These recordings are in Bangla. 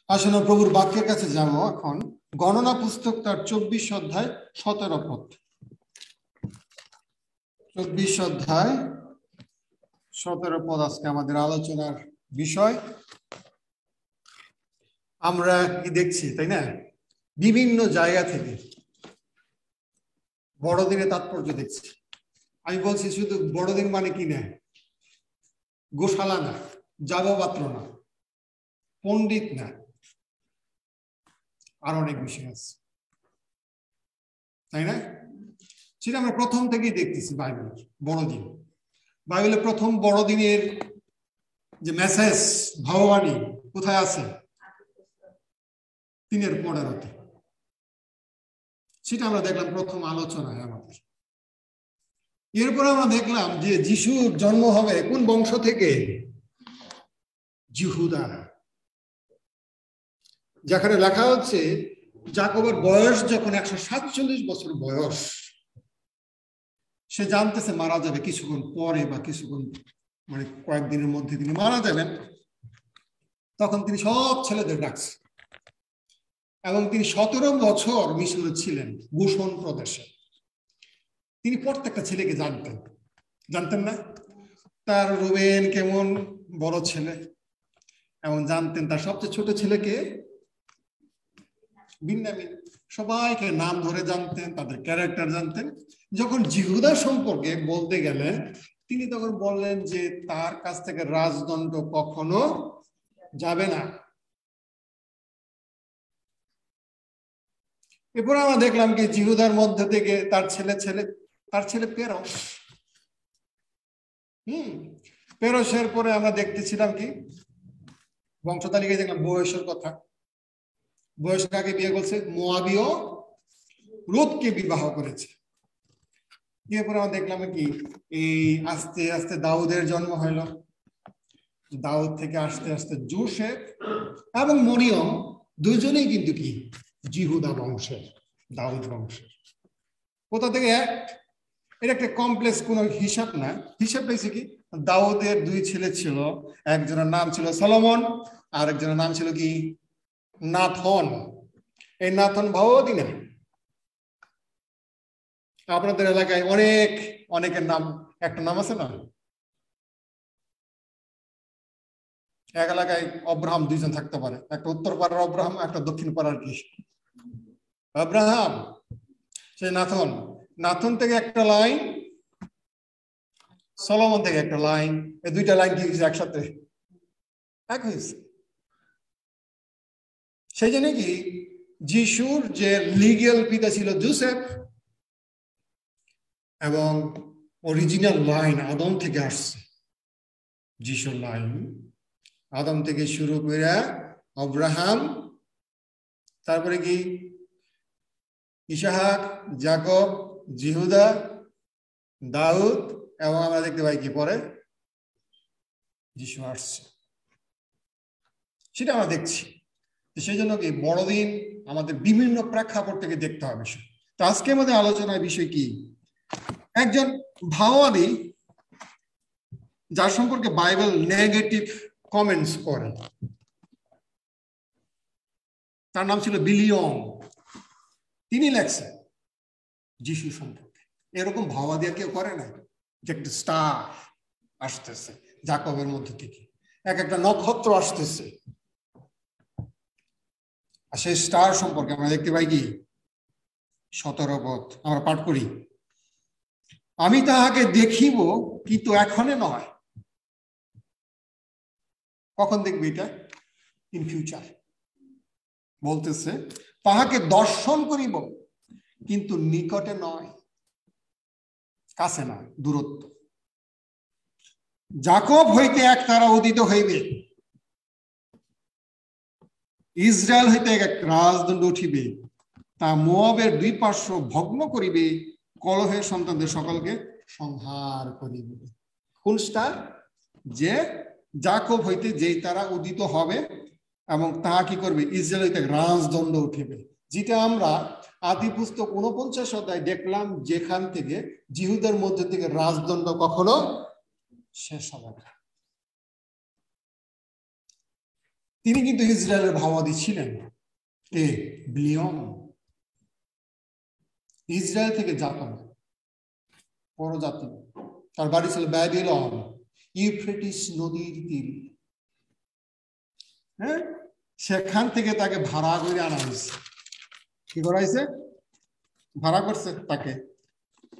আসলে প্রভুর বাক্যের কাছে যাবো এখন। গণনা পুস্তক তার 24 অধ্যায় 17 পদ। 24 অধ্যায় 17 পদ আজকে আমাদের আলোচনার বিষয়। আমরা কি দেখছি, তাই না, বিভিন্ন জায়গা থেকে বড়দিনের তাৎপর্য দেখছি। আমি বলছি শুধু বড়দিন মানে কি না, গোশালা না, যাবপাত্র না, পণ্ডিত না, আর অনেক বিষয় আছে, তাই না? সেটা আমরা প্রথম থেকেই দেখতেছি বাইবেলের বড়দিন। বাইবেলের প্রথম বড়দিনের যে মেসেজ, ভাববাণী কোথায় আছে? 3:15 সেটা আমরা দেখলাম প্রথম আলোচনায় আমাদের। এরপরে আমরা দেখলাম যে যিশুর জন্ম হবে কোন বংশ থেকে? জিহুদা। যেখানে লেখা হচ্ছে যাকবের বয়স যখন 147 বছর বয়স, সে জানতেছে মারা যাবে কিছুক্ষণ পরে বা কিছুক্ষণ মানে কয়েকদিনের মধ্যে তিনি মারা যাবেন। তখন তিনি সব ছেলেদের ডাকছে এবং তিনি 17 বছর মিশরে ছিলেন, গোশন প্রদেশে। তিনি প্রত্যেকটা ছেলেকে জানতেন না তার রুবেন কেমন বড় ছেলে, এবং জানতেন তার সবচেয়ে ছোট ছেলেকে বিন্যামিন। সবাইকে নাম ধরে জানতেন, তাদের ক্যারেক্টার জানতেন। যখন জিহুদা সম্পর্কে বলতে গেলেন, তিনি তখন বললেন যে তার কাছ থেকে রাজদণ্ড কখনো যাবে না। এরপর আমরা দেখলাম কি জিহুদার মধ্যে থেকে তার ছেলে পেরস। পেরসের পরে আমরা দেখতেছিলাম কি বংশতালিকায় দেখলাম বয়সের কথা। বয়স কাকে বিয়ে করছে? মোয়াবীয় রূপকে বিবাহ করেছে। এরপরে আমরা দেখলাম কি এই আস্তে আস্তে দাউদের জন্ম হইল। দাউদ থেকে আস্তে আস্তে জোসেফ এবং মরিয়ম দুজনেই কিন্তু কি জিহুদা বংশের, দাউদ বংশের। কোথা থেকে এটা একটা কমপ্লেক্স কোন হিসাব না। হিসাব পেয়েছে কি দাউদের 2 ছেলে ছিল, একজনের নাম ছিল সলোমন আর একজনের নাম ছিল কি নাথন। এই নাথন ভাওয়াদি না। আপনাদের এলাকায় অনেকের নাম, একটা নাম আছে না, এক এলাকায় অব্রাহাম 2 জন থাকতে পারে, একটা উত্তর পাড়ার অব্রাহাম, একটা দক্ষিণ পাড়ার কি আব্রাহাম। সেই নাথন থেকে একটা লাইন, সলোমন থেকে একটা লাইন, এই 2টা লাইন কি একসাথে এক হয়েছে। সেই জন্য কি যিশুর যে লিগ্যাল পিতা ছিল জোসেফ, এবং অরিজিনাল লাইন আদম থেকে আসছে। যিশুর লাইন আদম থেকে শুরু করে আব্রাহাম, তারপরে কি ইসহাক, যাকব, জিহুদা, দাউদ, এবং আমরা দেখতে পাই কি পরে যিশু আসছে। সেটা আমরা দেখছি। সেই জন্য কি বড়দিন আমাদের বিভিন্ন প্রেক্ষাপট থেকে দেখতে হবে। তো আজকে আমাদের আলোচনার বিষয় কি? একজন ভাওবাদী যার সম্পর্কে বাইবেল নেগেটিভ কমেন্টস করে, তার নাম ছিল বিলিয়ম। তিনি লেখছেন যিশু সম্পর্কে এরকম ভাওবাদী আর কেউ করে না, যে একটা স্টার আসতেছে যাকবের মধ্যে থেকে, একটা নক্ষত্র আসতেছে। আর সেই স্টার সম্পর্কে আমরা দেখতে পাই কি 17 পদ আমরা পাঠ করি, আমি তাহাকে দেখিব কিন্তু এখনে নয়। কখন দেখবি? এটা ইন ফিউচার বলতেছে। তাহাকে দর্শন করিব কিন্তু নিকটে নয়, কাছে না, দূরত্ব। যাকব হইতে এক তারা উদিত হইবে, ইসরায়েল হইতে এক রাজদণ্ড উঠিবে, তা মোয়াবের 2 পার্শ্ব ভগ্ন করিবে, কলহের সন্তানদের সকলকে সংহার করিবে। কোন স্টার? যে যাকব হইতে যেই তারা উদিত হবে এবং তাহা কি করবে? ইসরায়েল হইতে রাজদণ্ড উঠিবে। যেটা আমরা আদি পুস্তক 49 অধ্যায় দেখলাম, যেখান থেকে জিহুদের মধ্যে থেকে রাজদণ্ড কখনো শেষ হবে না। তিনি কিন্তু ইসরায়েলের ভাওয়াদী ছিলেন। কে? বিলিয়ম। ইসরায়েল থেকে জাতন, পরজাতি। তার বাড়ি ছিল ব্যাবিলন, ইউফ্রেটিস নদীর তীর। হ্যাঁ, সেখান থেকে তাকে ভাড়া করে আনা হয়েছে। কি করা হয়েছে? ভাড়া করছে তাকে।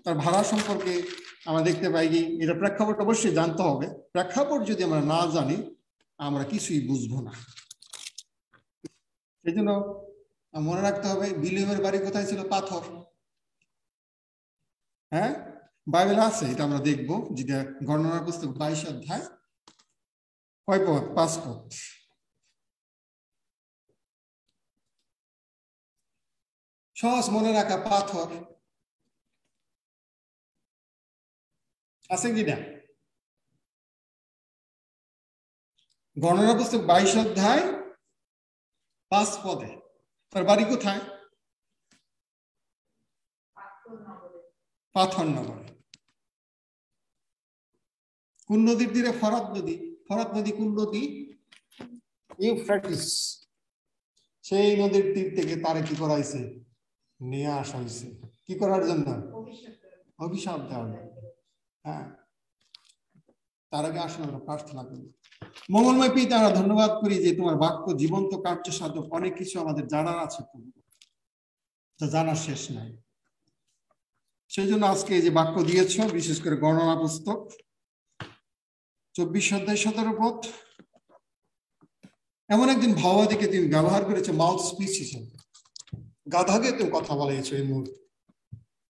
তার ভাড়া সম্পর্কে আমরা দেখতে পাই কি, এটা প্রেক্ষাপট অবশ্যই জানতে হবে। প্রেক্ষাপট যদি আমরা না জানি আমরা কিছুই বুঝবো না। সেই জন্য মনে রাখতে হবে বিলিয়মের বাড়ি কোথায় ছিল? পাথর। হ্যাঁ, বাইবেল আছে, এটা আমরা দেখবো, যেটা গণনার পুস্তক 22 অধ্যায়। কয় পদ? 5 পদ। সহজ মনে রাখা পাথর আছে কিনা? গণনা পুস্তক 22 অধ্যায় 5 পদে। তার বাড়ি কোথায়? পাথর নগরে। কোন নদীর তীরে? ফরাত নদী। ফরাত নদী কোন নদী? ইউফ্রেটিস। সেই নদীর তীর থেকে তারে কি করা হয়েছে? নিয়ে আসা হয়েছে। কি করার জন্য? অভিশাপ দেওয়ার জন্য। হ্যাঁ, তার আগে আসলে আমরা প্রার্থনা করি। মঙ্গলময় পিতা, আমরা ধন্যবাদ করি যে তোমার বাক্য জীবন্ত, কার্যসাধক। অনেক কিছু আমাদের জানার আছে, তা জানার শেষ নাই। সেই জন্য আজকে যে বাক্য দিয়েছ, বিশেষ করে গণনা পুস্তক 24 অধ্যায় 17 পদ, এমন একদিন ভাওয়াদিকে তুমি ব্যবহার করেছো মাউথ স্পিচ হিসেবে। গাধাকে তুমি কথা বলেছো এই মুহূর্তে।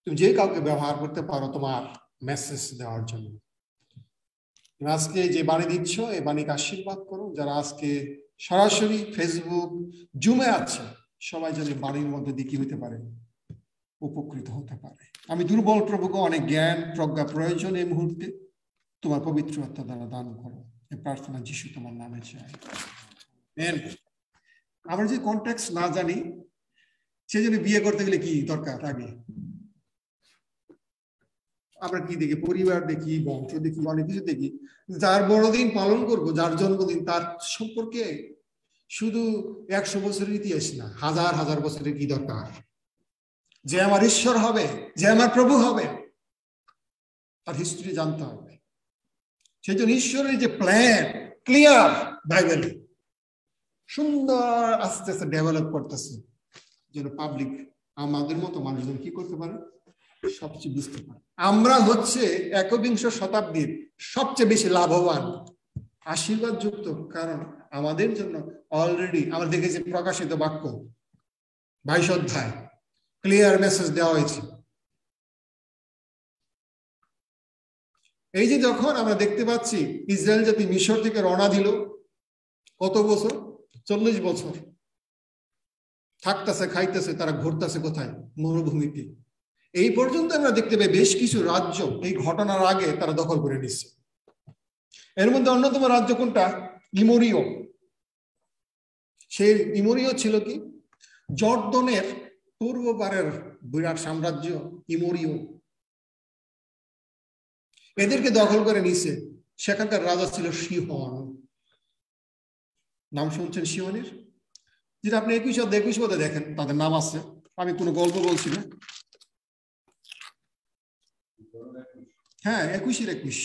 তুমি যে কাউকে ব্যবহার করতে পারো তোমার মেসেজ দেওয়ার জন্য। আজকে যে বাণী দিচ্ছ, এই বাণীকে আশীর্বাদ করো। যারা আজকে সরাসরি ফেসবুক, জুমে আছে, সবাই যেন বাণীর মধ্যে দিয়ে কি হতে পারে? উপকৃত হতে পারে। আমি দুর্বল প্রভুকে অনেক জ্ঞান প্রজ্ঞা প্রয়োজন এই মুহূর্তে, তোমার পবিত্র আত্মা দ্বারা দান করো। এই প্রার্থনা যিশু তোমার নামে চাই। আমরা যে কনটেক্সট না জানি, সেই জন্য বিয়ে করতে গেলে কি দরকার? আগে আমরা কি দেখি? পরিবার দেখি, বংশ দেখি, অনেক কিছু দেখি। যার বড়দিন পালন করব, যার জন্মদিন, তার সম্পর্কে শুধু 100 বছরের ইতিহাস না, হাজার হাজার বছরের কি দরকার? যে আমার ঈশ্বর হবে, যে আমার প্রভু হবে, তার হিস্ট্রি জানতে হবে। সেই জন্য ঈশ্বরের যে প্ল্যান ক্লিয়ার, বাইবেলে সুন্দর আস্তে আস্তে ডেভেলপ করতেছে, যেন পাবলিক আমাদের মতো মানুষজন কি করতে পারে? সবচেয়ে বুঝতে পারে। আমরা হচ্ছে 21 শতাব্দীর সবচেয়ে বেশি লাভবান, আশীর্বাদ যুক্ত, কারণ আমাদের জন্য অলরেডি আমরা দেখেছি প্রকাশিত বাক্য 22 অধ্যায় ক্লিয়ার মেসেজ দেওয়া হয়েছে। এই যে যখন আমরা দেখতে পাচ্ছি ইসরায়েল জাতি মিশর থেকে রওনা দিল, কত বছর? 40 বছর থাকতেছে, খাইতেছে, তারা ঘুরতেছে কোথায়? মরুভূমিতে। এই পর্যন্ত আমরা দেখতে পাই বেশ কিছু রাজ্য এই ঘটনার আগে তারা দখল করে নিচ্ছে। এর মধ্যে অন্যতম রাজ্য কোনটা? ইমোরীয়। সেই ইমোরীয় ছিল কি? জর্দনের পূর্ব পারের বিরাট সাম্রাজ্য ইমোরীয়। এদেরকে দখল করে নিছে। সেখানকার রাজা ছিল সিহন। নাম শুনছেন সিহনের? যেটা আপনি 21 পদে দেখেন, তাদের নাম আছে। আমি কোনো গল্প বলছি না। হ্যাঁ, 21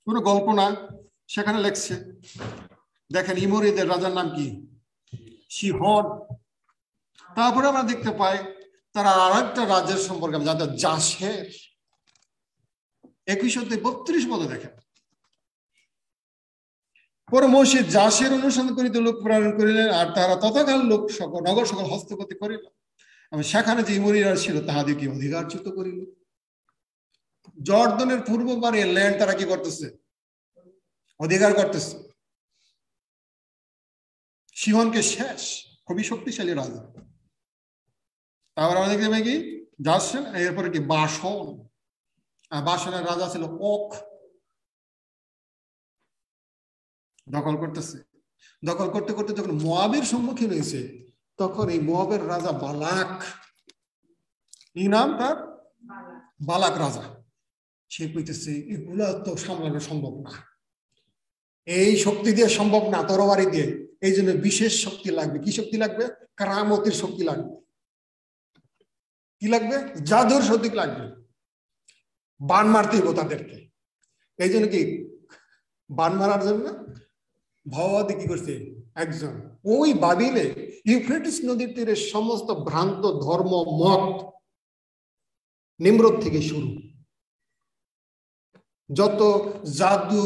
কোনো গল্প না, সেখানে লেখছে। দেখেন ইমোরীয়দের রাজার নাম কি? সিহন। তারপরে আমরা দেখতে পাই তারা আরেকটা রাজ্যের সম্পর্কে জানতে, জাসের। 21 অধ্যায় 32 পদে দেখেন। পরে মোশে জাসের অনুসন্ধান করিতে লোক প্রেরণ করিলেন, আর তারা তথাকাল লোক সকল নগর সকল হস্তগতি করিল, এবং সেখানে যে ইমোরীয়রা ছিল তাহাদেরকে অধিকারচ্যুত করিল। জর্দনের পূর্ব পারে ল্যান্ড তারা কি করতেছে? অধিকার করতেছে। সিহনকে শেষ, খুবই শক্তিশালী রাজা। তারপর আমরা দেখতে পাই কি? জাসেন, এরপরে কি? বাসন। বাসনের রাজা ছিল ওক। দখল করতেছে। দখল করতে করতে যখন মোয়াবের সম্মুখীন হয়েছে, তখন এই মোয়াবের রাজা বালাক, কি নাম তার? বালাক রাজা। সে কইতেছে এগুলা তো সামলানো সম্ভব না, এই শক্তি দিয়ে সম্ভব না, তরবারি দিয়ে। এই জন্য বিশেষ শক্তি লাগবে। কি শক্তি লাগবে? কারামতির শক্তি লাগবে। কি লাগবে? জাদুর শক্তি লাগবে। বান মারতে হইব তাদেরকে। এই জন্য কি বান মারার জন্য ভগবতী কি করছে? একজন ওই বাবিলে ইউফ্রেটিস নদীর তীরে সমস্ত ভ্রান্ত ধর্ম মত নিম্রত থেকে শুরু, যত জাদু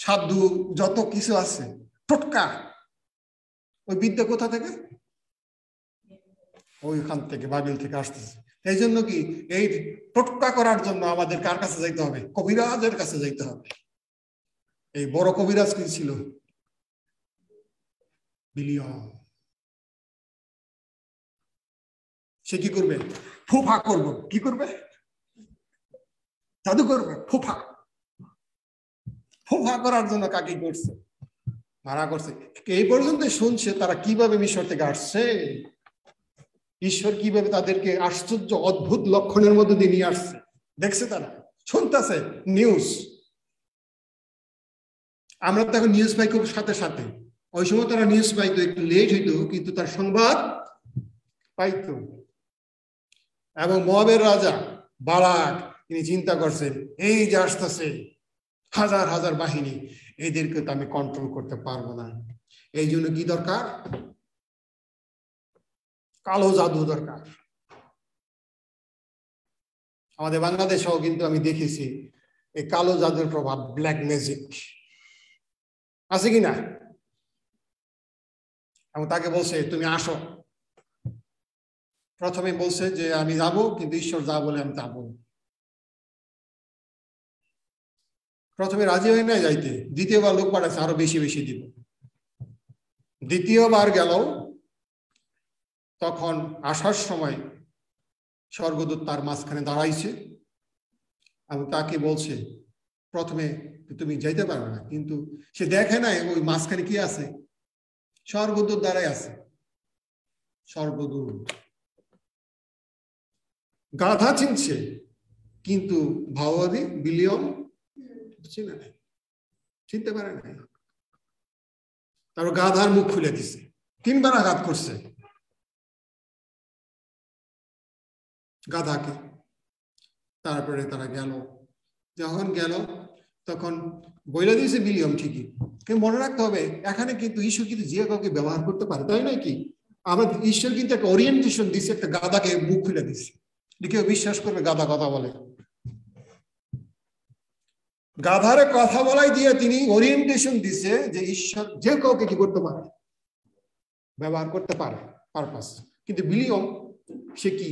সাধু যত কিছু আছে টোটকা, ওই বিদ্যা কোথা থেকে? ওইখান থেকে, বাবিল থেকে আসতেছে। এই জন্য কি এই টোটকা করার জন্য আমাদের কার কাছে যাইতে হবে? কবিরাজের কাছে যাইতে হবে। এই বড় কবিরাজ কি ছিল? বিলিয়ম। সে কি করবে? ফুফা করব। কি করবে? জাদু করবে। ফুফা ফুফা করার জন্য কাকে করছে? ভাড়া করছে। এই পর্যন্ত শুনছে তারা কিভাবে মিশর থেকে আসছে, ঈশ্বর কিভাবে তাদেরকে আশ্চর্য অদ্ভুত লক্ষণের মধ্যে দিয়ে নিয়ে আসছে দেখছে, তারা শুনতেছে নিউজ। আমরা তো এখন নিউজ পাই খুব সাথে সাথে। ওই সময় তারা নিউজ পাইতো একটু লেট হইতো, কিন্তু তার সংবাদ পাইতো। এবং মোয়াবের রাজা বালাক তিনি চিন্তা করছেন, এই যে আসতেছে হাজার হাজার বাহিনী, এদেরকে তো আমি কন্ট্রোল করতে পারবো না। এই জন্য কি দরকার? কালো জাদু দরকার। আমাদের বাংলাদেশেও কিন্তু আমি দেখেছি এই কালো জাদুর প্রভাব, ব্ল্যাক ম্যাজিক আছে কিনা। এবং তাকে বলছে তুমি আসো। প্রথমে বলছে যে আমি যাব, কিন্তু ঈশ্বর যা বলে আমি যাবো। প্রথমে রাজি হয়ে না যাইতে, দ্বিতীয়বার লোক পাঠাচ্ছে আরো বেশি বেশি দিব। দ্বিতীয়বার গেল, তখন আসার সময় স্বর্গদূত তার মাঝখানে দাঁড়াইছে এবং তাকে বলছে প্রথমে তুমি যাইতে পারবে না, কিন্তু সে দেখে নাই ওই মাঝখানে কি আছে? স্বর্গদূত দাঁড়াই আছে। স্বর্গদূত গাধা চিনছে, কিন্তু ভাওয়াদি বিলিয়ম চিনে নাই, চিনতে পারে নাই। তারপর গাধার মুখ খুলে দিছে, 3 বার আঘাত করছে গাধাকে। তারপরে তারা গেল। যখন গেল তখন বইলা দিয়েছে বিলিয়ম ঠিকই, কিন্তু মনে রাখতে হবে এখানে কিন্তু ঈশ্বর কিন্তু যে কাউকে ব্যবহার করতে পারে, তাই নয় কি? আমরা ঈশ্বর কিন্তু একটা ওরিয়েন্টেশন দিচ্ছে, একটা গাধাকে মুখ খুলে দিচ্ছে। কেউ বিশ্বাস করবে গাধা কথা বলে? গাধারে কথা বলাই দিয়ে তিনি ওরিয়েন্টেশন দিচ্ছে যে ঈশ্বর যে কাউকে কি করতে পারে, ব্যবহার করতে পারে পারপাস। কিন্তু বিলিয়ম সে কি?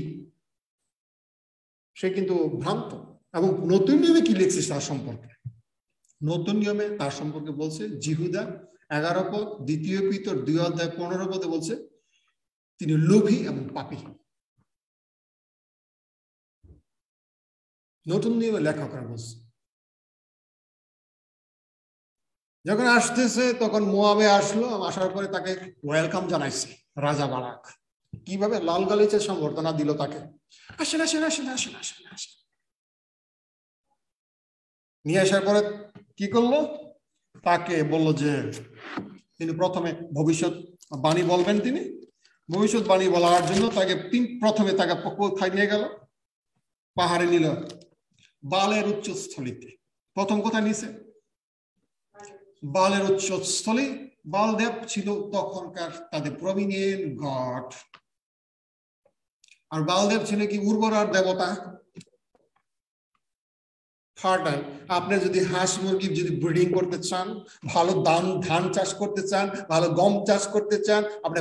সে কিন্তু ভ্রান্ত। এবং নতুন নিয়মে কি লিখছে তার সম্পর্কে? নতুন নিয়মে তার সম্পর্কে বলছে জিহুদা 11 পদ, 2 পিতর 2 অধ্যায় 15 পদে বলছে তিনি লোভী এবং পাপী। নতুন নিয়মে লেখকরা বলছে। যখন আসতেছে তখন মোয়াবে আসলো, আসার পরে তাকে ওয়েলকাম জানাইছে রাজা বালাক। কিভাবে? লাল গালিচের সম্বর্ধনা দিল তাকে। আসেন আসেন আসেন আসেন আসেন আসেন। নিয়ে আসার পরে কি করলো? তাকে বললো যে তিনি প্রথমে ভবিষ্যৎ বাণী বলবেন। তিনি ভবিষ্যৎ বাণী বলার জন্য তাকে প্রথমে তাকে কোথায় নিয়ে গেল? পাহাড়ে নিল, বালের উচ্চস্থলিতে। প্রথম কোথায় নিছে? বালের উচ্চস্থলী। বালদেব ছিল তখনকার তাদের প্রমিনেন্ট গড। আর বালদেব ছিল কি? উর্বরার দেবতা, ফার্টাইল। আপনি যদি হাঁস মুরগি যদি ব্রিডিং করতে চান, ভালো ধান চাষ করতে চান, ভালো গম চাষ করতে চান, আপনি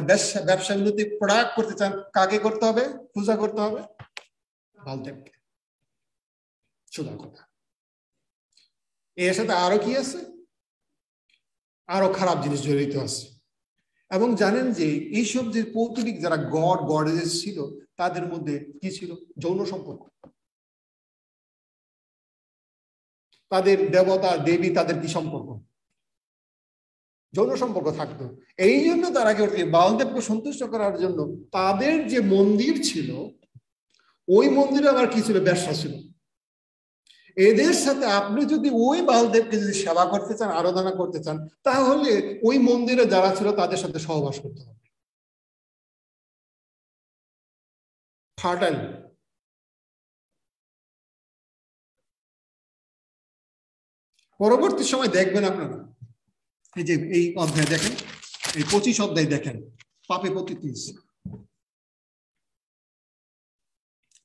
ব্যবসা উন্নতি প্রোডাক্ট করতে চান, কাকে করতে হবে? পূজা করতে হবে বালদেবকে। সোজা কথা। এর সাথে আরো কি আছে? আরো খারাপ জিনিস জড়িত আছে। এবং জানেন যে এইসব যে পৌত্তলিক যারা গডেস ছিল, তাদের মধ্যে কি ছিল? যৌন সম্পর্ক। তাদের দেবতা দেবী তাদের কি সম্পর্ক? যৌন সম্পর্ক থাকতো। এই জন্য তারা কি করতো? বালদেবকে সন্তুষ্ট করার জন্য তাদের যে মন্দির ছিল, ওই মন্দিরে আবার কি ছিল? ব্যবসা ছিল। এদের সাথে আপনি যদি ওই বালদেবকে যদি সেবা করতে চান, আরাধনা করতে চান, তাহলে ওই মন্দিরে যারা ছিল তাদের সাথে সহবাস করতে হবে। ফার্টাইল। পরবর্তী সময় দেখবেন আপনারা, এই যে এই অধ্যায় দেখেন, এই 25 অধ্যায় দেখেন, পাপে পতিত হয়েছে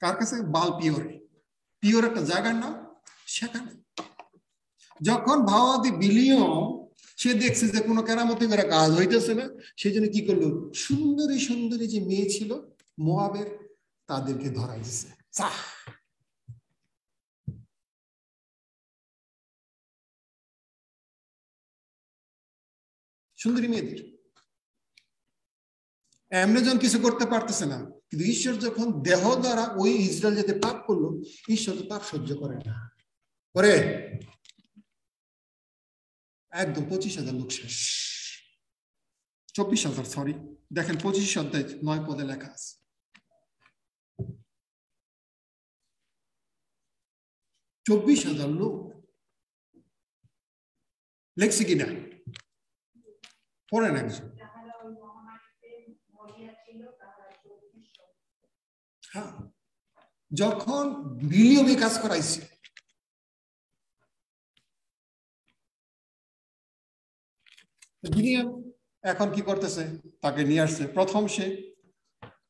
কার কাছে? বাল পিওরে। পিওর একটা জায়গার নাম, সেখানে যখন ভাওয়াদি বিলিয়ম সে দেখছে যে কোনো কেরামতি করে কাজ হইতেছে না, সেই জন্য কি করলো, সুন্দরী সুন্দরী যে মেয়ে ছিল মোয়াবের, তাদেরকে ধরাই দিছে। সুন্দরী মেয়েদের এমন কিছু করতে পারতেছে না, কিন্তু ঈশ্বর যখন দেহ দ্বারা ওই ইসরায়েল যাতে পাপ করলো, ঈশ্বর তো পাপ সহ্য করে না, করে একদম 25,000 লোক শেষ। 24,000, সরি, দেখেন 25 অধ্যায় 9 পদে লেখা আছে। 24,000 লোক লেখছে কিনা পড়েন একজন। হ্যাঁ, যখন বিলিয়মে কাজ করাইছে, বিলিয়ম এখন কি করতেছে, তাকে নিয়ে আসছে। প্রথম সে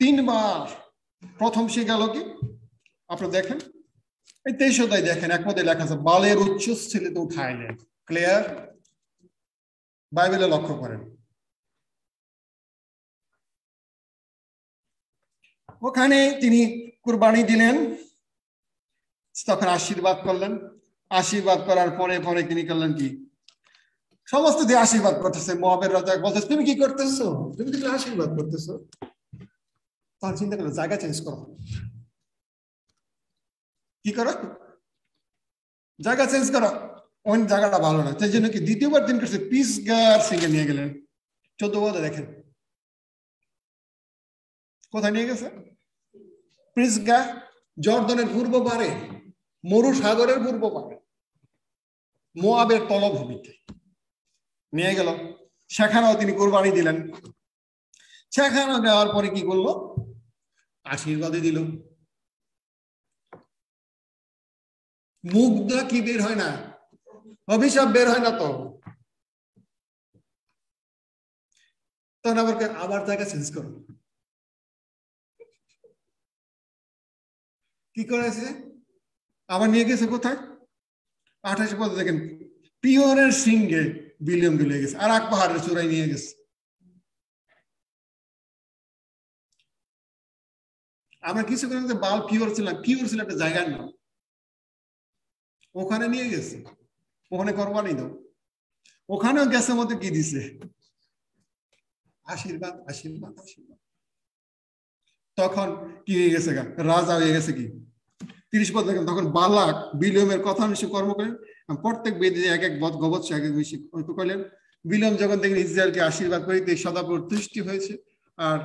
3 বার, প্রথম সে গেল কি, আপনারা দেখেন এই 23 অধ্যায় দেখেন, এক মধ্যে লেখা আছে বালের উচ্চ ছেলেতে উঠাইলেন। ক্লিয়ার? বাইবেলে লক্ষ্য করেন, ওখানে তিনি কুরবানি দিলেন, তখন আশীর্বাদ করলেন। আশীর্বাদ করার পরে পরে তিনি করলেন কি, সমস্ত দিয়ে আশীর্বাদ করতেছে। মোয়াবের রাজা বলতেছে তুমি কি করতেছো, তুমি কি আশীর্বাদ করতেছো? তখন চিন্তা করলো জায়গা চেঞ্জ করো। কি করো? জায়গা চেঞ্জ করো, ওই জায়গাটা ভালো না। সেই জন্য কি দ্বিতীয়বার দিন করছে, পিসগার সিংহে নিয়ে গেলেন। 14 পদে দেখেন কোথায় নিয়ে গেছে। পিসগা জর্দনের পূর্ব পারে, মরু সাগরের পূর্ব পারে, মোয়াবের তলভূমিতে নিয়ে গেল। সেখানেও তিনি কুরবানি দিলেন। সেখানে যাওয়ার পরে কি করলো, আশীর্বাদে দিল। মুখ দিয়ে কি বের হয় না, অভিশাপ বের হয় না তো। তখন আবার জায়গা চেঞ্জ করো। কি করেছে, আবার নিয়ে গেছে কোথায়, 28 পদে দেখেন, পিওরের সিংহে বিলিয়ম নিয়ে গেছে, আর এক পাহাড়ের চূড়ায় নিয়ে গেছে। আমরা কিছু করে বাল পিওর ছিলাম, পিওর ছিল একটা জায়গার নাম, ওখানে নিয়ে গেছে, ওখানে কোরবানি দাও। ওখানেও গেছে মধ্যে কি দিছে, আশীর্বাদ আশীর্বাদ আশীর্বাদ। তখন কি হয়ে গেছে, রাজা হয়ে গেছে কি। 30 পদ দেখেন, তখন বালাক বিলিয়মের কথা নিশ্চয় কর্ম করেন, প্রত্যেক বেদে এক এক গবৎস এক এক বেশি করলেন। বিলিয়ম যখন দেখেন ইসরায়েলকে আশীর্বাদ করিতে সদাপুর তুষ্টি হয়েছে, আর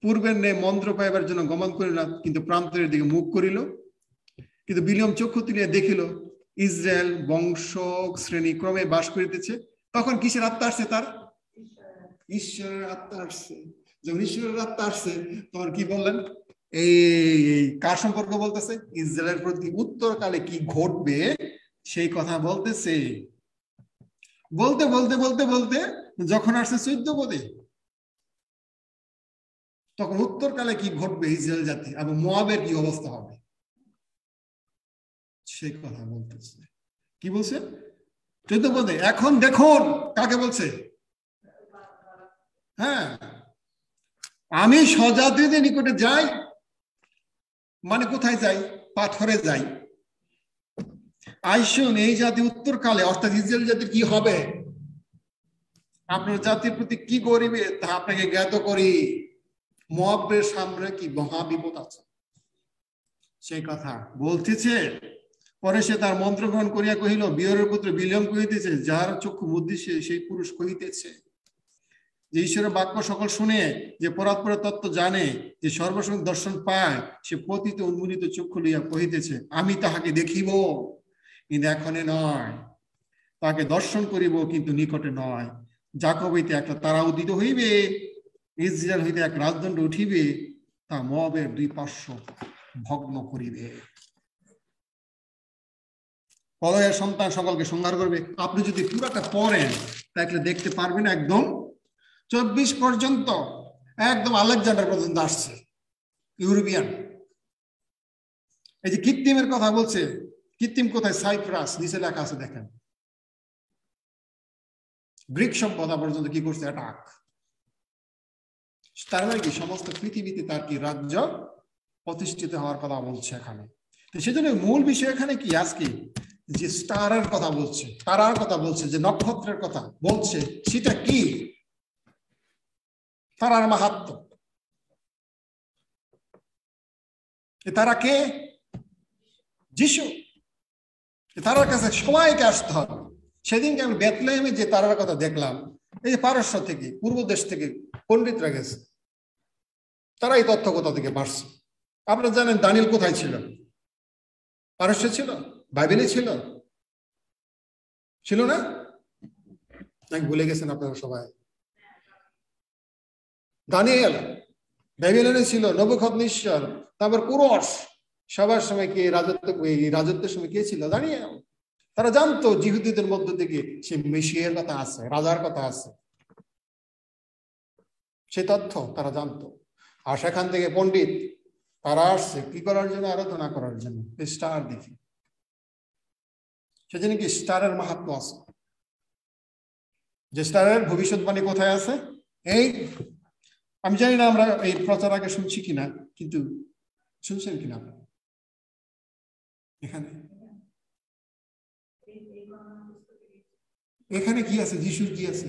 পূর্বের ন্যায় মন্ত্র পাইবার জন্য গমন করিল না, কিন্তু প্রান্তরের দিকে মুখ করিল। কিন্তু বিলিয়ম চক্ষু তুলিয়া দেখিল ইসরায়েল বংশ শ্রেণী ক্রমে বাস করিতেছে। তখন কিসের আত্মা আসছে তার, ঈশ্বরের আত্মা আসছে। যখন ঈশ্বরের আত্মা আসছে তখন কি বললেন, এই কার সম্পর্ক বলতেছে, ইসরায়েলের প্রতি উত্তরকালে কি ঘটবে সেই কথা বলতেছে। বলতে বলতে বলতে বলতে যখন আসছে 14 পদে, তখন উত্তরকালে কি ঘটবে ইসরায়েল জাতি এবং মোয়াবের কি অবস্থা হবে সেই কথা বলতেছে। কি বলছে 14 পদে, এখন দেখুন কাকে বলছে, হ্যাঁ, আমি স্বজাতিদের নিকটে যাই, মানে কোথায় যাই, পাথরে যাই। আইসুন এই জাতি উত্তরকালে, অর্থাৎ ইসরায়েল জাতির কি হবে, আপনার জাতির প্রতি কি করিবে তা আপনাকে জ্ঞাত করি। মোয়াবের সামনে কি মহা বিপদ আছে সেই কথা বলতেছে। পরে সে তার মন্ত্র গ্রহণ করিয়া কহিল, বিয়রের পুত্র বিলিয়ম কহিতেছে, যাহার চক্ষু বুদ্ধি সেই পুরুষ কহিতেছে, যে ঈশ্বরের বাক্য সকল শুনে, যে পরাৎপরের তত্ত্ব জানে, যে সর্বসংগ দর্শন পায়, সে পতিত উন্মোলিত চক্ষু লইয়া কহিতেছে, আমি তাহাকে দেখিব। কিন্তু এখনে নয়, তাকে দর্শন করিব কিন্তু নিকটে নয়। যাকব হইতে একটা তারা উদিত হইবে, ইসরায়েল হইতে এক রাজদণ্ড উঠিবে, তা মবের দুই পার্শ্ব ভগ্ন করিবে। কলয়ের সন্তান সকলকে সংহার করবে। আপনি যদি পুরাটা পড়েন তাহলে দেখতে পারবেন একদম 24 পর্যন্ত একদম আলেকজান্ডার পর্যন্ত আসছে, ইউরোপিয়ান। এই যে কৃত্রিমের কথা বলছে, কৃত্রিম কোথায়? সাইপ্রাস, নিচে লেখা আছে দেখেন। গ্রিক সভ্যতা পর্যন্ত কি করছে? অ্যাটাক। তার মানে কি সমস্ত পৃথিবীতে তার কি রাজ্য প্রতিষ্ঠিত হওয়ার কথা বলছে এখানে। তো সেজন্য মূল বিষয় এখানে কি আজকে যে স্টারের কথা বলছে, তারার কথা বলছে, যে নক্ষত্রের কথা বলছে, সেটা কি? তারার মাহাত্ম্য। তারা কে? যিশু। তারার কাছে সবাইকে আসতে হবে। সেদিনকে আমি বেথলেহেমে যে তারার কথা দেখলাম, এই পারস্য থেকে, পূর্ব দেশ থেকে পণ্ডিতরা গেছে, তারা এই তথ্য কোথা থেকে পারছে। আপনারা জানেন দানিয়েল কোথায় ছিল? পারস্য ছিল? বাইবেলে ছিল? ছিল না? নাকি ভুলে গেছেন আপনারা সবাই? দানিয়েল বাইবেলে ছিল, নবুকদনেসর, তারপর কুরস, সবার সময় কে রাজত্বের সময় কে ছিল? দানিয়েল। তারা জানতো জিহুদীদের মধ্য থেকে সে মেশিয়ার কথা আছে, রাজার কথা আছে, সে তথ্য তারা জানতো। আর সেখান থেকে পণ্ডিত তারা আসছে কি করার জন্য? আরাধনা করার জন্য, স্টার দেখি। সেজন্য কি স্টারের মাহাত্ম্য আছে। যে স্টারের ভবিষ্যৎবাণী কোথায় আছে? এই, আমি জানি না আমরা এই প্রচার আগে শুনছি কিনা, কিন্তু শুনছেন কিনা আপনারা? এখানে কি আছে? যিশুর কি আছে?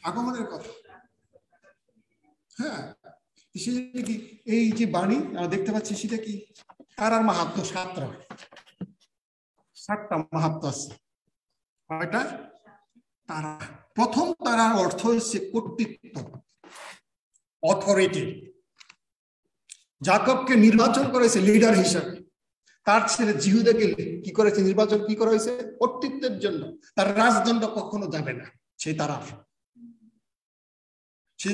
আগমনের কথা। হ্যাঁ, সেটা কি এই যে বাণী আমরা দেখতে পাচ্ছি, সেটা কি? তারার মাহাত্ম্য 7টা মাহাত্ম্য আছে। কয়টা? তারা। প্রথম তারার অর্থ হচ্ছে কর্তৃত্ব, অথরিটি। যাকবকে নির্বাচন করেছে লিডার হিসাবে, তার ছেলে জিহুদাকে কি করেছে? নির্বাচন কি করা হয়েছে? কর্তৃত্বের জন্য। তার রাজদণ্ড কখনো যাবে না। সেই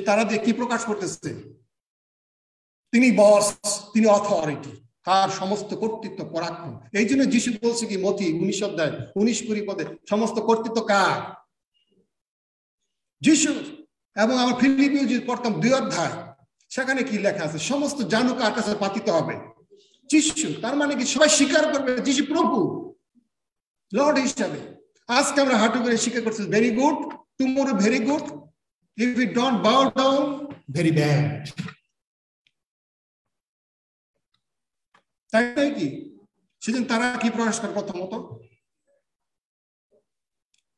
তারা দিয়ে কি প্রকাশ করতেছে? তিনি বস, তিনি অথরিটি, তার সমস্ত কর্তৃত্ব, পরাক্রম। এই জন্য যিশু বলছে কি মতি 19 অধ্যায় 19-20 পদে, সমস্ত কর্তৃত্ব কার? যিশু। এবং আমার ফিলিপিও যদি পড়তাম 2 অধ্যায়, সেখানে কি লেখা আছে? সমস্ত জানু কার কাছে পাতিত হবে? যিশু। তার মানে কি সবাই স্বীকার করবে যিশু প্রভু, লর্ড হিসাবে। আজকে আমরা হাঁটু করে স্বীকার করছি, very good, tomorrow very good, if you don't bow down, very bad. তাই কি? সেদিন তারা কি প্রকাশ করে? প্রথমত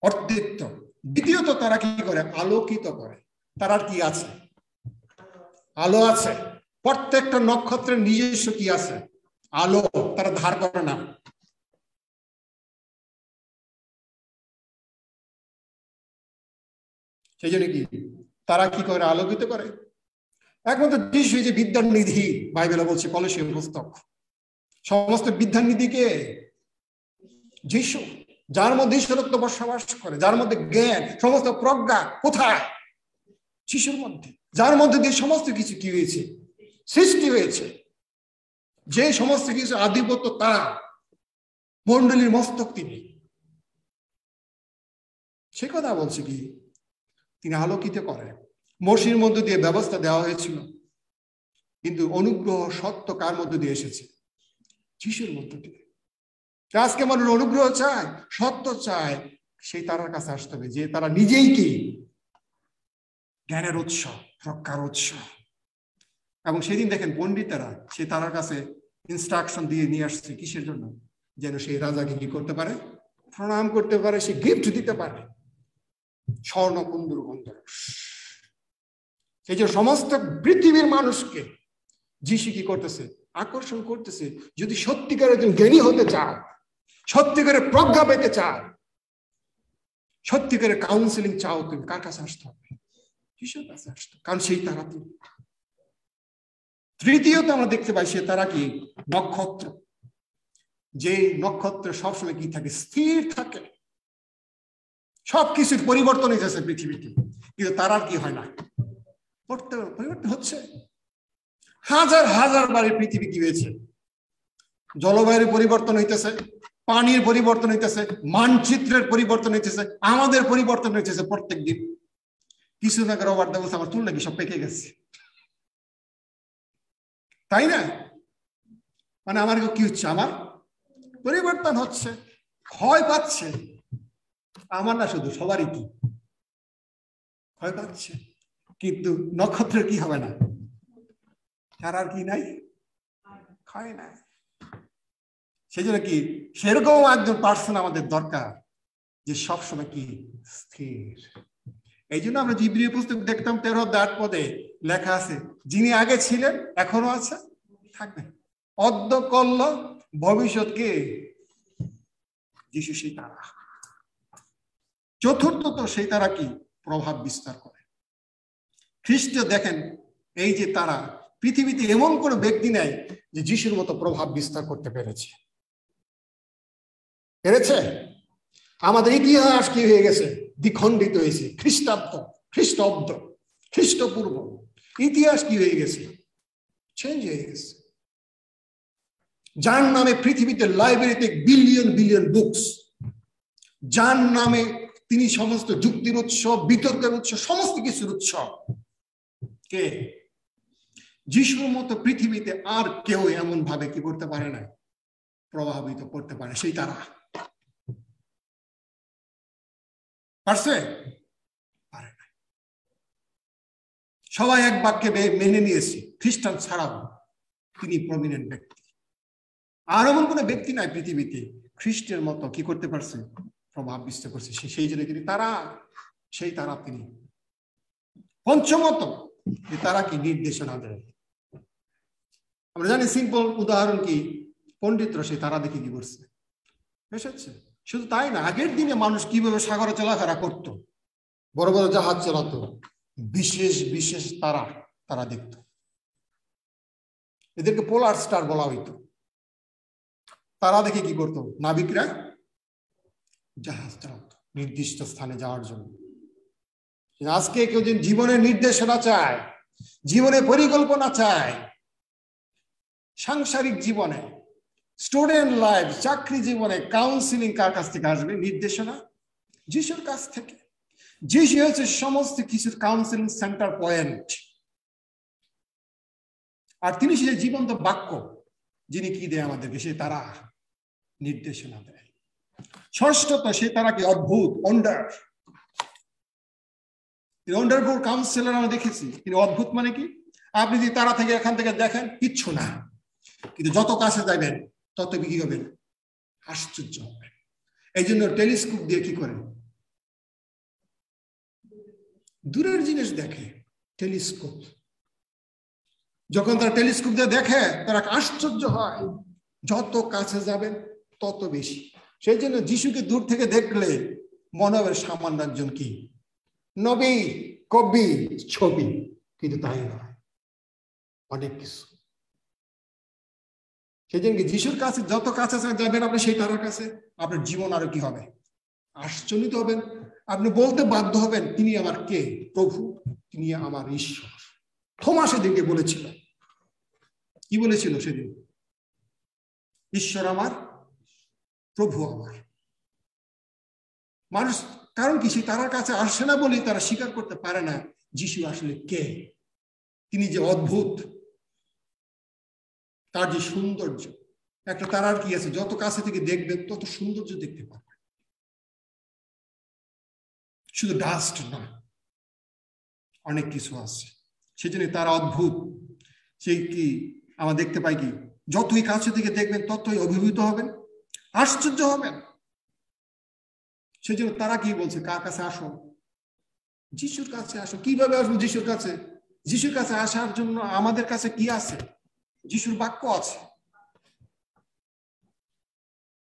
অর্ধেত্ব, দ্বিতীয়ত তারা কি করে? আলোকিত করে। তারার কি আছে? আলো আছে। প্রত্যেকটা নক্ষত্রের নিজস্ব কি আছে? আলো। তারা ধার করে না। সেই জন্য কি তারা কি করে? আলোকিত করে। একমাত্র যিশু যে বিদ্যার নিধি, বাইবেলে বলছে কলসীয় পুস্তক, সমস্ত বিদ্যার নিধিকে যিশু, যার মধ্যে ঈশ্বরত্ব বসবাস করে, যার মধ্যে জ্ঞান, সমস্ত প্রজ্ঞা কোথায়? যিশুর মধ্যে। যার মধ্যে দিয়ে সমস্ত কিছু কি হয়েছে? সৃষ্টি হয়েছে। যে সমস্ত কিছু আধিপত্য তার, মণ্ডলীর মস্তক তিনি। সে কথা বলছে কি তিনি আলোকিত করেন। মসির মধ্য দিয়ে ব্যবস্থা দেওয়া হয়েছিল, কিন্তু অনুগ্রহ সত্য কার মধ্য দিয়ে এসেছে? যিশুর মধ্য দিয়ে। আজকে মানুষ অনুগ্রহ চায়, সত্য চায়, সেই তারার কাছে আসতে হবে, যে তারা নিজেই কি জ্ঞানের উৎস, রক্ষার উৎস। এবং সেদিন দেখেন পণ্ডিতেরা সে তারার কাছে ইনস্ট্রাকশন দিয়ে নিয়ে আসছে কিসের জন্য? যেন সেই রাজাকে কি করতে পারে? প্রণাম করতে পারে, সে গিফট দিতে পারে, স্বর্ণ কুন্দর কুন্দর। এই যে সমস্ত পৃথিবীর মানুষকে যিশু কি করতেছে? আকর্ষণ করতেছে। যদি সত্যিকারের একজন জ্ঞানী হতে চাও, সত্যিকারের প্রজ্ঞা পেতে চাও, সত্যিকারের কাউন্সিলিং চাও, তুমি কার কাছে আসতে হবে? যিশুর কাছে আসতে, কারণ সেই তারা তুমি। তৃতীয়ত আমরা দেখতে পাই সে তারা কি? নক্ষত্র। যে নক্ষত্র সবসময় কি থাকে, স্থির থাকে, সবকিছুর পরিবর্তন হইতেছে পৃথিবীতে, কিন্তু তারার কি হয় না, পরিবর্তন হচ্ছে। হাজার হাজার বারে পৃথিবী কি হয়েছে, জলবায়ুর পরিবর্তন হইতেছে, পানির পরিবর্তন হইতেছে, মানচিত্রের পরিবর্তন হইতেছে, আমাদের পরিবর্তন হইতেছে প্রত্যেক দিন। কিছুদিন আগে রবার দা বলছে আমার চুল নাকি সব পেকে গেছে, তাই না? মানে আমার কি হচ্ছে, আমার পরিবর্তন হচ্ছে, ক্ষয় পাচ্ছে। আমার না, শুধু সবারই কি ক্ষয় পাচ্ছে। কিন্তু নক্ষত্রের কি হবে না, তারার কি নাই, ক্ষয় নাই। সেই জন্য কি সেরকম একজন পার্সন আমাদের দরকার যে সবসময় কি স্থির। এই জন্য আমরা ইব্রিয় পুস্তক দেখতাম 13 পদে লেখা আছে, যিনি আগে ছিলেন, এখনো আছে, থাকবেন, অদ্য কল্য ভবিষ্যৎ কে, যিশু সেই তারা। চতুর্থত সেই তারা কি প্রভাব বিস্তার করে। খ্রিস্ট দেখেন, এই যে তারা, পৃথিবীতে এমন কোন ব্যক্তি নাই যে যিশুর মতো প্রভাব বিস্তার করতে পেরেছে। আমাদের ইতিহাস কি হয়ে গেছে, দ্বিখণ্ডিত হয়েছে। খ্রিস্টাব্দ, খ্রিস্টপূর্ব ইতিহাস কি হয়ে গেছে, চেঞ্জ হয়ে গেছে। যার নামে পৃথিবীতে লাইব্রেরিতে বিলিয়ন বিলিয়ন বুকস, যার নামে তিনি সমস্ত যুক্তির উৎস, বিতর্কের উৎস, সমস্ত কিছুর উৎস, কে? যিশুর মতো পৃথিবীতে আর কেউ এমন ভাবে কি করতে পারে না, প্রভাবিত করতে পারে। সেই তারা পারছে, পারে না। সবাই এক বাক্যে মেনে নিয়েছে, খ্রিস্টান ছাড়াও তিনি প্রমিনেন্ট ব্যক্তি। আর এমন কোন ব্যক্তি নাই পৃথিবীতে খ্রিস্টের মতো কি করতে পারছে, প্রভাব বিস্তার করছে। সেই জন্য তিনি তারা, সেই তারা তিনি। পঞ্চমত, তারা কি নির্দেশনা দেয়। আমরা জানি সিম্পল উদাহরণ কি, পণ্ডিতরা সেই তারা দেখে কি করছে, এসেছে। শুধু তাই না, আগের দিনে মানুষ কিভাবে সাগরে চলাফেরা করত, বড় বড় জাহাজ চালাতো, বিশেষ বিশেষ তারা তারা দেখত। এদেরকে পোলার স্টার বলা হইতো। তারা দেখে কি করতো, নাবিকরা জাহাজ চালাতো নির্দিষ্ট স্থানে যাওয়ার জন্য। আজকে কেউ যদি জীবনের নির্দেশনা চায়, জীবনে পরিকল্পনা চায়, সাংসারিক জীবনে, স্টুডেন্ট লাইফ, চাকরি জীবনে, কাউন্সিলিং কার কাছ থেকে আসবে? নির্দেশনা যিশুর কাছ থেকে। যিশু হচ্ছে সমস্ত কিছুর কাউন্সিলিং সেন্টার পয়েন্ট। আর তিনি সেই জীবন্ত বাক্য, যিনি কি দেয় আমাদেরকে, সে তারা নির্দেশনা দেয়। ষষ্ঠত, সে তারা কি অদ্ভুত, ওয়ান্ডারফুল কাউন্সিলর আমরা দেখেছি। তিনি অদ্ভুত মানে কি, আপনি যদি তারা থেকে এখান থেকে দেখেন কিচ্ছু না, কিন্তু যত কাছে যাবেন তত কি হবেন, আশ্চর্য হবেন। এই জন্য টেলিস্কোপ দিয়ে কি করে, দূরের জিনিস দেখে। টেলিস্কোপ, যখন তারা টেলিস্কোপ দিয়ে দেখে তারা আশ্চর্য হয়, যত কাছে যাবেন তত বেশি। সেই জন্য যিশুকে দূর থেকে দেখলে মনে হবে সামান্য একজন কি নবী, কবি, ছবি, কিন্তু তাই নয়, অনেক কিছু। সেই জন্য যিশুর কাছে যত কাছে যাবেন আপনি, সেই তার কাছে আপনার জীবন আরো কি হবে, আশ্চর্যিত হবেন। আপনি বলতে বাধ্য হবেন, তিনি আমার কে, প্রভু, তিনি আমার ঈশ্বর। থোমা সেদিনকে বলেছিল, কি বলেছিল সেদিন, ঈশ্বর আমার, প্রভু আমার। মানুষ কারণ কি, সে তার কাছে আসে না বলেই তারা স্বীকার করতে পারে না যিশু আসলে কে, তিনি যে অদ্ভুত, তার যে সৌন্দর্য। একটা তারার কি আছে, যত কাছে থেকে দেখবেন তত সৌন্দর্য দেখতে পাবেন, শুধু ডাস্ট না, অনেক কিছু আছে। সেজন্য তারা অদ্ভুত। সেই কি আমরা দেখতে পাই কি, যতই কাছে থেকে দেখবেন ততই অভিভূত হবেন, আশ্চর্য হবেন। সেজন্য তারা কি বলছে, কার কাছে আসো, যিশুর কাছে আসো। কিভাবে আসবো যিশুর কাছে? যিশুর কাছে আসার জন্য আমাদের কাছে কি আছে, যিশুর বাক্য আছে।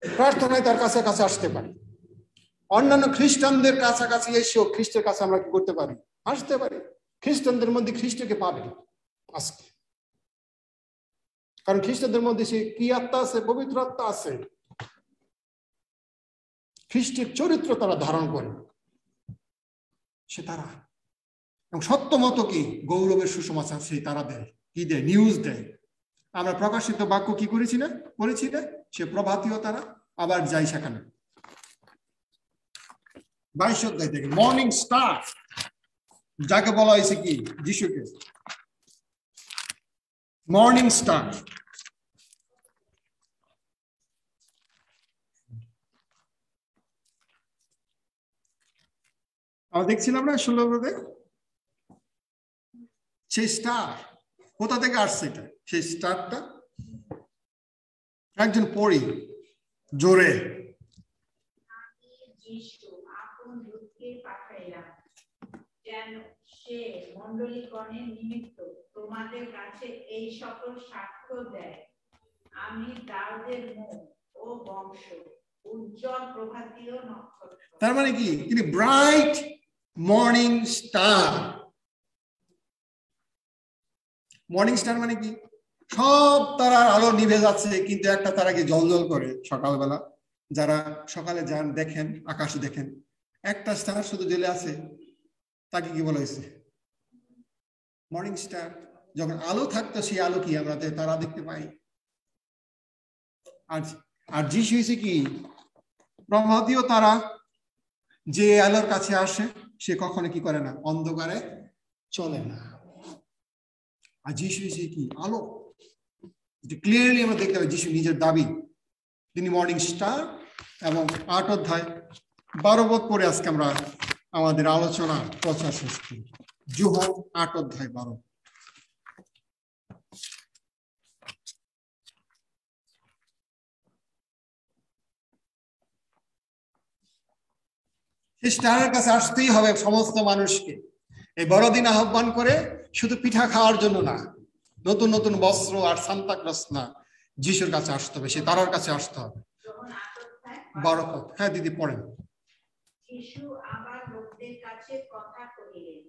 প্রার্থনায় তার কাছে কাছে আসতে পারি, অন্যান্য খ্রিস্টানদের কাছাকাছি এসেও খ্রিস্টের কাছে আমরা কি করতে পারি, আসতে পারি। খ্রিস্টানদের মধ্যে খ্রিস্টকে পাবে আজকে। কারণ খ্রিস্টানদের মধ্যে সে কি আত্মা আছে? পবিত্র আত্মা আছে। খ্রিস্টের চরিত্র তারা ধারণ করে, সে তারা। এবং সত্য মতো কি গৌরবের সুসমাচার সেই তারা দেয়, কি দেয়? নিউজ দেয়। আমরা প্রকাশিত বাক্য কি করেছি না? সে প্রভাতীয় তারা। আবার যাই সেখানে 22 অধ্যায় থেকে মর্নিং স্টার, যাকে বলা হয়েছে কি যিশুকে মর্নিং স্টার। আমরা দেখছিলাম না 16 সেই স্টার কোথা থেকে আসছে? এটা সেই স্টারটা একজন পড়ি জোরে, যেন সে মণ্ডলীগণের নিমিত্ত তোমাদের কাছে এই সকল সাক্ষ্য দেয়, আমি দাউদের মুখ ও বংশ, উজ্জ্বল প্রভাতীয় নক্ষত্র। তার মানে কি? তিনি bright morning star. Morning star মানে কি? সব তারার আলো নিভে যাচ্ছে, কিন্তু একটা তারা কি জ্বলজ্বল করে সকালবেলা। যারা সকালে যান দেখেন, আকাশে দেখেন, একটা স্টার শুধু জ্বলে আছে, তাকে কি বলা হয়েছে? Morning star. যখন আলো থাকতো সেই আলো কি আমরা তারা দেখতে পাই। আর যিশু হয়েছে কি প্রভাতীয় তারা, যে আলোর কাছে আসে সে কখনো কি করে না? অন্ধকারে চলে না। আর যিশু হয়েছে কি আলো। ক্লিয়ারলি আমরা দেখতে পাই যিশু নিজের দাবি, তিনি মর্নিং স্টার। এবং 8 অধ্যায় 12 পদ পরে আজকে আমরা আমাদের আলোচনা প্রচার শেষ করি। যোহন 8 অধ্যায় 12। স্টারের কাছে আসতেই হবে সমস্ত মানুষকে। এই বড়দিন আহ্বান করে শুধু পিঠা খাওয়ার জন্য না, নতুন নতুন বস্ত্র আর সান্তা ক্লজ না, যিশুর কাছে আসতে হবে, সে তারার কাছে আসতে হবে। 12 পদ। হ্যাঁ দিদি পড়েন। যিশু আবার লোকদের কাছে কথা কহিলেন,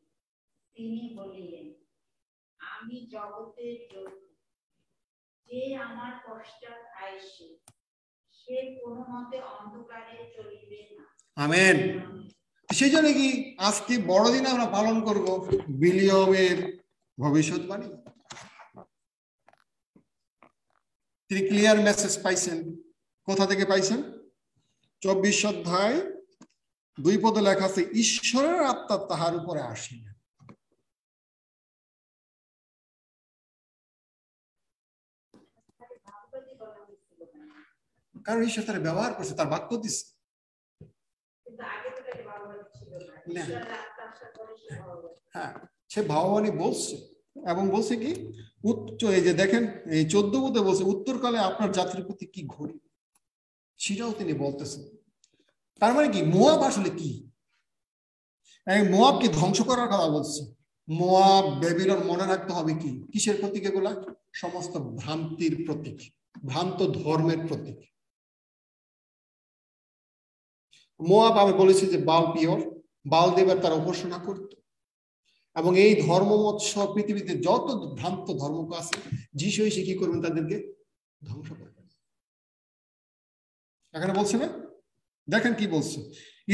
তিনি বলিলেন, আমি জগতের জ্যোতি। যে আমার পশ্চাৎ আইসে, সে কোনো মতে অন্ধকারে চলিবে না। আমেন। সেই জন্য কি আজকে বড়দিন আমরা পালন করব বিলিয়মের ভবিষ্যৎবাণী। তিনি ক্লিয়ার মেসেজ পাইছেন। কোথা থেকে পাইছেন? 24 অধ্যায় 2 পদে লেখা আছে, ঈশ্বরের আত্মা তাহার উপরে আসেন। কারণ ঈশ্বর তার ব্যবহার করছে, তার বাক্য দিচ্ছে। হ্যাঁ, সে ভাববানী বলছে এবং বলছে কি এই যে দেখেন এই 14 পদে বলছে, উত্তরকালে আপনার জাতির প্রতি কি ঘড়ি, সেটাও তিনি বলতেছেন। তার মানে কি মোয়াব আসলে কি? মোয়াবকে ধ্বংস করার কথা বলছে। মোয়াব বেবিলন মনে রাখতে হবে কি কিসের প্রতীক? এগুলা সমস্ত ভ্রান্তির প্রতীক, ভ্রান্ত ধর্মের প্রতীক। মোয়াব আমি বলেছি যে বাল পিওর, বাল দেবের তারা উপাসনা করত। এবং এই ধর্মমত সব পৃথিবীতে যত ভ্রান্ত ধর্ম আছে, যিশু এসে কি করবেন? তাদেরকে ধ্বংস করবেন। এখানে বলছে না, দেখেন কি বলছে,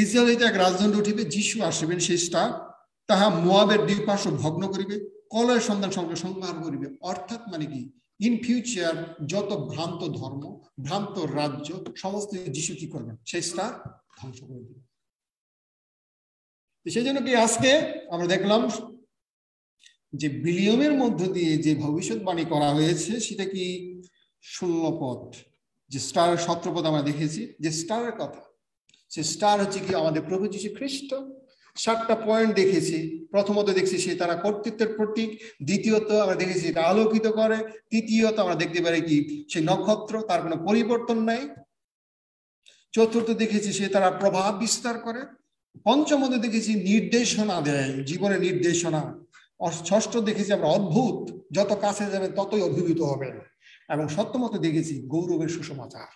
ইসরায়েলিতে এক রাজদণ্ড উঠিবে, যিশু আসিবেন সেই স্টার, তাহা মোয়াবের দ্বীপার্শ্ব ভগ্ন করিবে, কলয়ের সন্তান সঙ্গে সংহার করিবে। অর্থাৎ মানে কি ইন ফিউচার যত ভ্রান্ত ধর্ম, ভ্রান্ত রাজ্য সমস্ত যিশু কি করবেন? সেই স্টার ধ্বংস করে দিবে। সেই জন্য কি আজকে আমরা দেখলাম যে বিলিয়মের মধ্য দিয়ে যে ভবিষ্যৎবাণী করা হয়েছে সেটা কি 16 পদ, যে স্টারের 17 পদ আমরা দেখেছি যে স্টারের কথা। সে স্টার হচ্ছে কি আমাদের প্রভু যীশু খ্রিস্ট। 7টা পয়েন্ট দেখেছি। প্রথমত দেখছি সে তারা কর্তৃত্বের প্রতীক, দ্বিতীয়ত আমরা দেখেছি এটা আলোকিত করে, তৃতীয়ত আমরা দেখতে পারি কি সে নক্ষত্র, তার কোনো পরিবর্তন নাই। চতুর্থ দেখেছি সে তারা প্রভাব বিস্তার করে। পঞ্চমত দেখেছি নির্দেশনা দেয়, জীবনের নির্দেশনা। ষষ্ঠ দেখেছি আমরা অদ্ভুত, যত কাছে যাবেন ততই অভিভূত হবেন। এবং সপ্তমত দেখেছি গৌরবের সুসমাচার,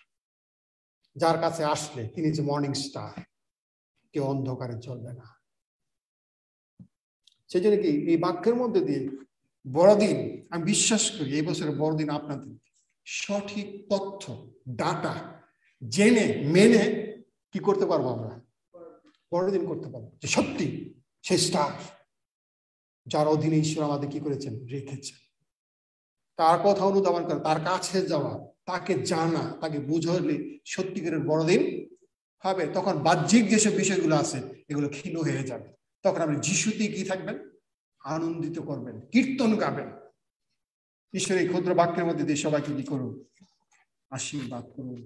যার কাছে আসলে তিনি যে মর্নিং স্টার, কেউ অন্ধকারে চলবে না। সেই জন্য কি এই বাক্যের মধ্যে দিয়ে বড়দিন, আমি বিশ্বাস করি এই বছরের বড়দিন আপনাদের, সঠিক তথ্য ডাটা জেনে মেনে কি করতে পারবো, আমরা বড়দিন করতে পারবো যে সত্যি সে স্টার যার অধীনে ঈশ্বর আমাদের কি করেছেন, রেখেছেন। তার কথা অনুধাবন করা, তার কাছে যাওয়া, তাকে জানা, তাকে বুঝলে সত্যিকারের বড়দিন হবে। তখন বাহ্যিক যেসব বিষয়গুলো আছে এগুলো ক্ষীণ হয়ে যাবে। তখন আপনি যিশুতে কি থাকবেন, আনন্দিত করবেন, কীর্তন গাবেন। ঈশ্বর এই ক্ষুদ্র বাক্যের মধ্যে দিয়ে সবাইকে কি করুন, আশীর্বাদ করুন।